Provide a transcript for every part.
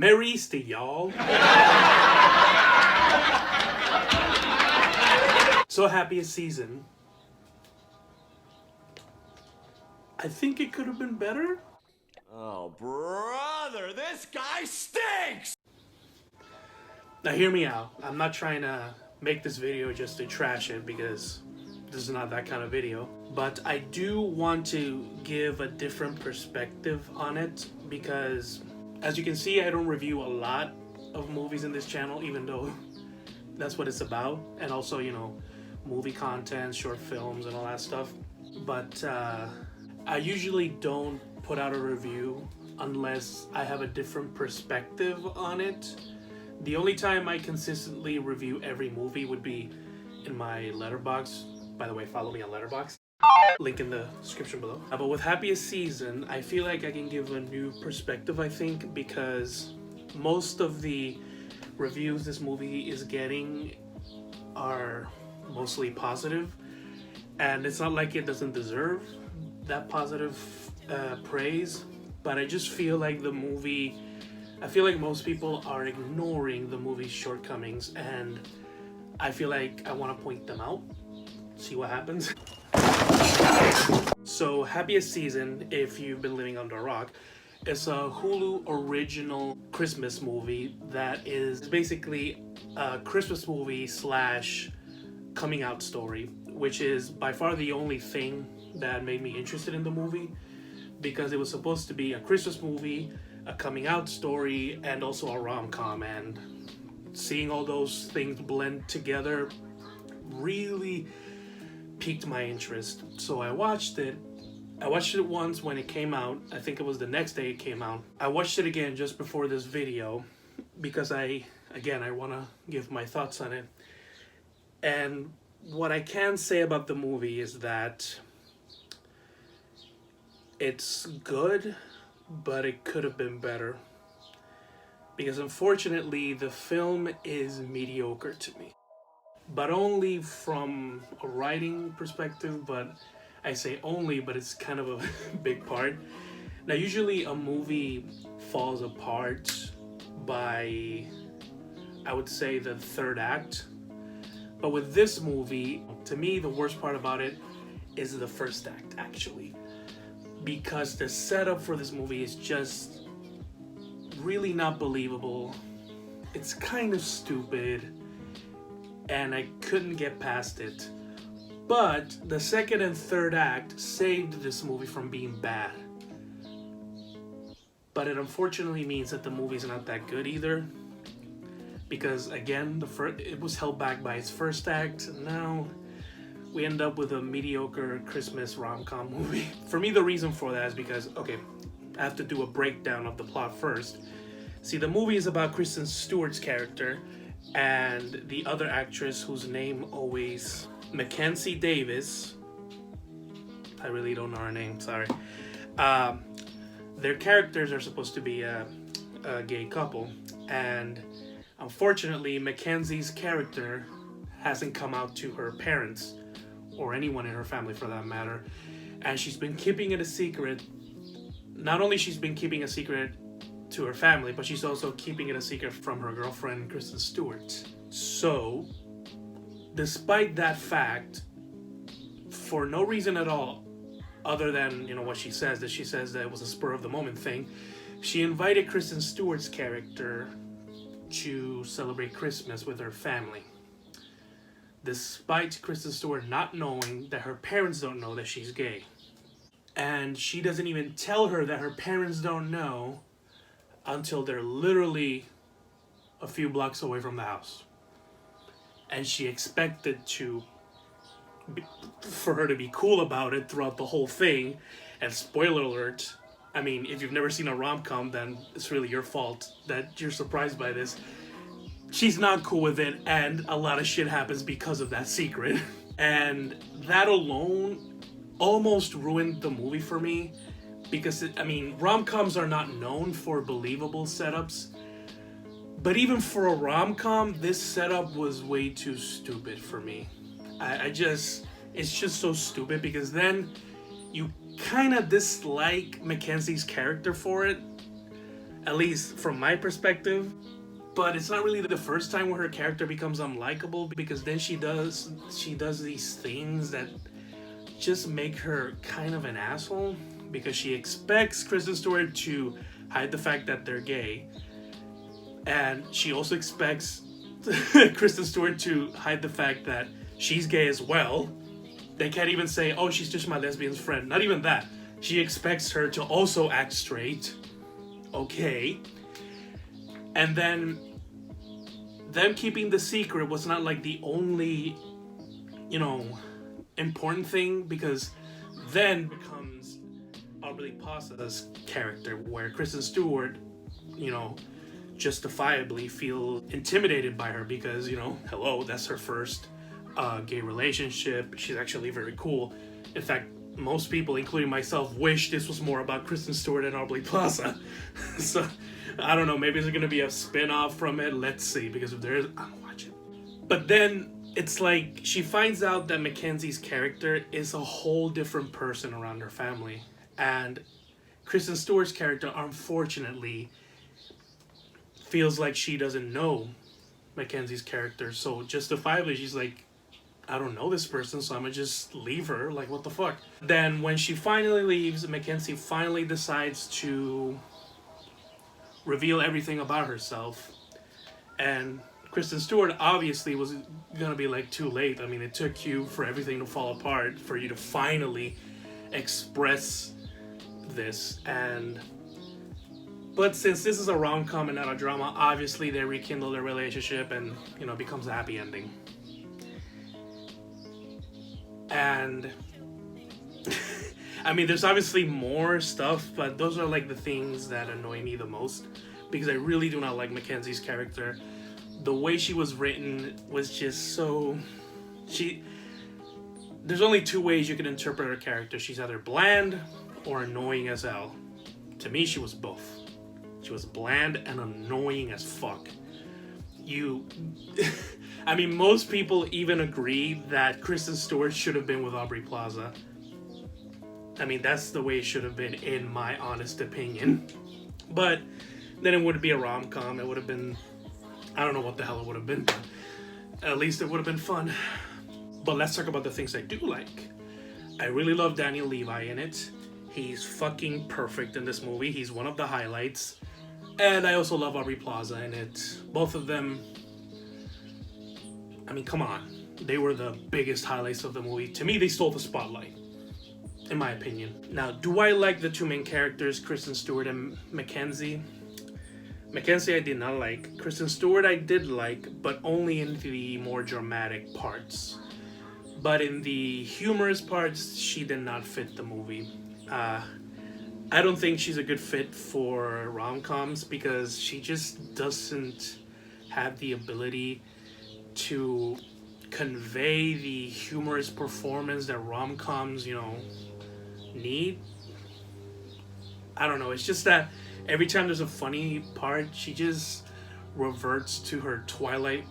Merry Easter, y'all. So Happiest season. I think it could have been better. Oh, brother, this guy stinks! Now hear me out. I'm not trying to make this video just to trash it because this is not that kind of video. But I do want to give a different perspective on it because as you can see, I don't review a lot of movies in this channel, even though that's what it's about. And also, you know, movie content, short films, and all that stuff. But I usually don't put out a review unless I have a different perspective on it. The only time I consistently review every movie would be in my Letterboxd. By the way, follow me on Letterboxd. Link in the description below. But with Happiest season, I feel like I can give a new perspective, I think, because most of the reviews this movie is getting are mostly positive, and it's not like it doesn't deserve that positive praise, but I just feel like the movie, I feel like most people are ignoring the movie's shortcomings, and I feel like I want to point them out, see what happens. So Happiest season, if you've been living under a rock, it's a Hulu original Christmas movie that is basically a Christmas movie slash coming out story, which is by far the only thing that made me interested in the movie, because it was supposed to be a Christmas movie, a coming out story, and also a rom-com, and seeing all those things blend together really piqued my interest. So I watched it. I watched it once when it came out. I think it was the next day it came out. I watched it again just before this video because I want to give my thoughts on it. And what I can say about the movie is that it's good, but it could have been better. Because unfortunately, the film is mediocre to me. But only from a writing perspective, but I say only, but it's kind of a big part. Now, usually a movie falls apart by, I would say, the third act. But with this movie, to me, the worst part about it is the first act, actually. Because the setup for this movie is just really not believable. It's kind of stupid, and I couldn't get past it. But the second and third act saved this movie from being bad. But it unfortunately means that the movie's not that good either. Because again, it was held back by its first act, and now we end up with a mediocre Christmas rom-com movie. For me, the reason for that is because, okay, I have to do a breakdown of the plot first. See, the movie is about Kristen Stewart's character and the other actress whose name always... Mackenzie Davis. I really don't know her name, sorry. Their characters are supposed to be a gay couple, and unfortunately, Mackenzie's character hasn't come out to her parents, or anyone in her family for that matter, and she's been keeping it a secret. Not only she's been keeping a secret to her family, but she's also keeping it a secret from her girlfriend, Kristen Stewart. So, despite that fact, for no reason at all, other than, you know, what she says, that it was a spur of the moment thing, she invited Kristen Stewart's character to celebrate Christmas with her family. Despite Kristen Stewart not knowing that her parents don't know that she's gay. And she doesn't even tell her that her parents don't know until they're literally a few blocks away from the house. And she expected for her to be cool about it throughout the whole thing. And spoiler alert, I mean, if you've never seen a rom-com, then it's really your fault that you're surprised by this. She's not cool with it, and a lot of shit happens because of that secret. And that alone almost ruined the movie for me. Because, rom-coms are not known for believable setups. But even for a rom-com, this setup was way too stupid for me. It's just so stupid, because then you kind of dislike Mackenzie's character for it. at least from my perspective. But it's not really the first time where her character becomes unlikable, because then she does these things that just make her kind of an asshole, because she expects Kristen Stewart to hide the fact that they're gay, and she also expects Kristen Stewart to hide the fact that she's gay as well. They can't even say, oh, she's just my lesbian's friend. Not even that. She expects her to also act straight. Okay. And then them keeping the secret was not like the only, important thing, because then becomes Aubrey Plaza's character, where Kristen Stewart, justifiably feel intimidated by her because, hello, that's her first gay relationship. She's actually very cool. In fact, most people, including myself, wish this was more about Kristen Stewart and Aubrey Plaza. So, I don't know, maybe there's going to be a spin-off from it. Let's see, because if there is, I'll watch it. But then it's like she finds out that Mackenzie's character is a whole different person around her family. And Kristen Stewart's character, unfortunately, feels like she doesn't know Mackenzie's character. So justifiably, she's like, I don't know this person, so I'm gonna just leave her. Like, what the fuck? Then when she finally leaves, Mackenzie finally decides to reveal everything about herself. And Kristen Stewart obviously was gonna be like too late. I mean, it took you for everything to fall apart for you to finally express this. But since this is a rom-com and not a drama, obviously they rekindle their relationship and, it becomes a happy ending. And I mean, there's obviously more stuff, but those are like the things that annoy me the most, because I really do not like Mackenzie's character. The way she was written was just so... There's only two ways you can interpret her character. She's either bland or annoying as hell. To me, she was both. She was bland and annoying as fuck. I mean, most people even agree that Kristen Stewart should have been with Aubrey Plaza. I mean, that's the way it should have been, in my honest opinion. But then it wouldn't be a rom-com. It would have been... I don't know what the hell it would have been. At least it would have been fun. But let's talk about the things I do like. I really love Daniel Levi in it. He's fucking perfect in this movie. He's one of the highlights. And I also love Aubrey Plaza in it. Both of them... I mean, come on. They were the biggest highlights of the movie. To me, they stole the spotlight, in my opinion. Now, do I like the two main characters, Kristen Stewart and Mackenzie? Mackenzie I did not like. Kristen Stewart I did like, but only in the more dramatic parts. But in the humorous parts, she did not fit the movie. I don't think she's a good fit for rom-coms, because she just doesn't have the ability to convey the humorous performance that rom-coms, need. I don't know, it's just that every time there's a funny part, she just reverts to her Twilight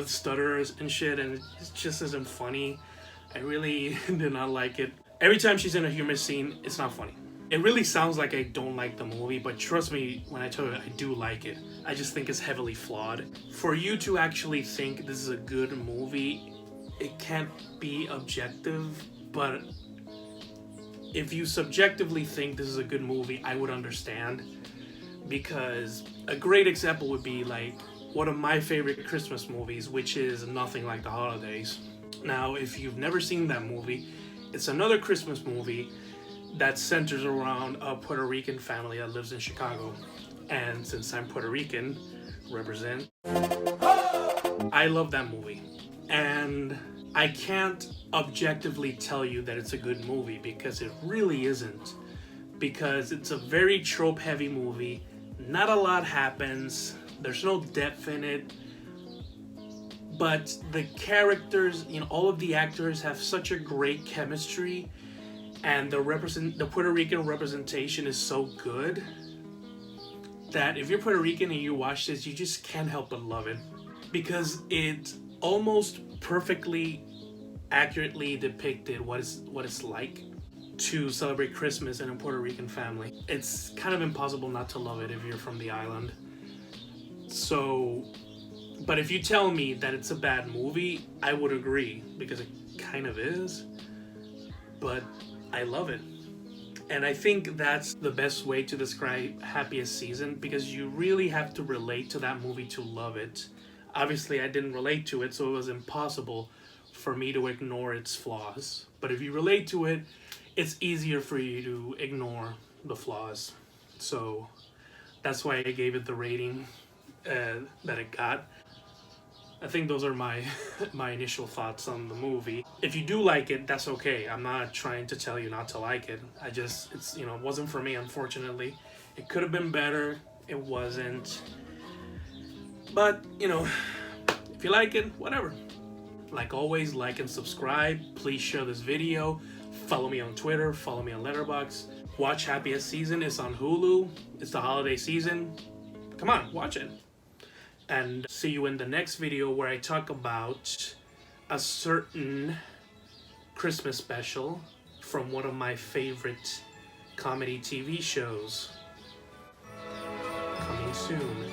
stutterers and shit, and it just isn't funny. I really did not like it. Every time she's in a humorous scene, it's not funny. It really sounds like I don't like the movie, but trust me when I tell you I do like it. I just think it's heavily flawed. For you to actually think this is a good movie, it can't be objective, but if you subjectively think this is a good movie, I would understand. Because a great example would be like one of my favorite Christmas movies, which is Nothing Like the Holidays. Now, if you've never seen that movie, it's another Christmas movie that centers around a Puerto Rican family that lives in Chicago. And since I'm Puerto Rican, represent, I love that movie. And I can't objectively tell you that it's a good movie, because it really isn't. Because it's a very trope-heavy movie. Not a lot happens. There's no depth in it. But the characters, all of the actors have such a great chemistry, and the Puerto Rican representation is so good that if you're Puerto Rican and you watch this, you just can't help but love it, because it almost perfectly accurately depicted what it's like to celebrate Christmas in a Puerto Rican family. It's kind of impossible not to love it if you're from the island. So, but if you tell me that it's a bad movie, I would agree, because it kind of is. But I love it. And I think that's the best way to describe Happiest Season, because you really have to relate to that movie to love it. Obviously, I didn't relate to it, so it was impossible for me to ignore its flaws. But if you relate to it, it's easier for you to ignore the flaws. So that's why I gave it the rating that it got. I think those are my my initial thoughts on the movie. If you do like it, that's okay. I'm not trying to tell you not to like it. It's, you know, it wasn't for me, unfortunately. It could have been better. It wasn't. But, you know, if you like it, whatever. Like always, like and subscribe. Please share this video. Follow me on Twitter. Follow me on Letterboxd. Watch Happiest Season. It's on Hulu. It's the holiday season. Come on, watch it. And see you in the next video, where I talk about a certain Christmas special from one of my favorite comedy TV shows. Coming soon.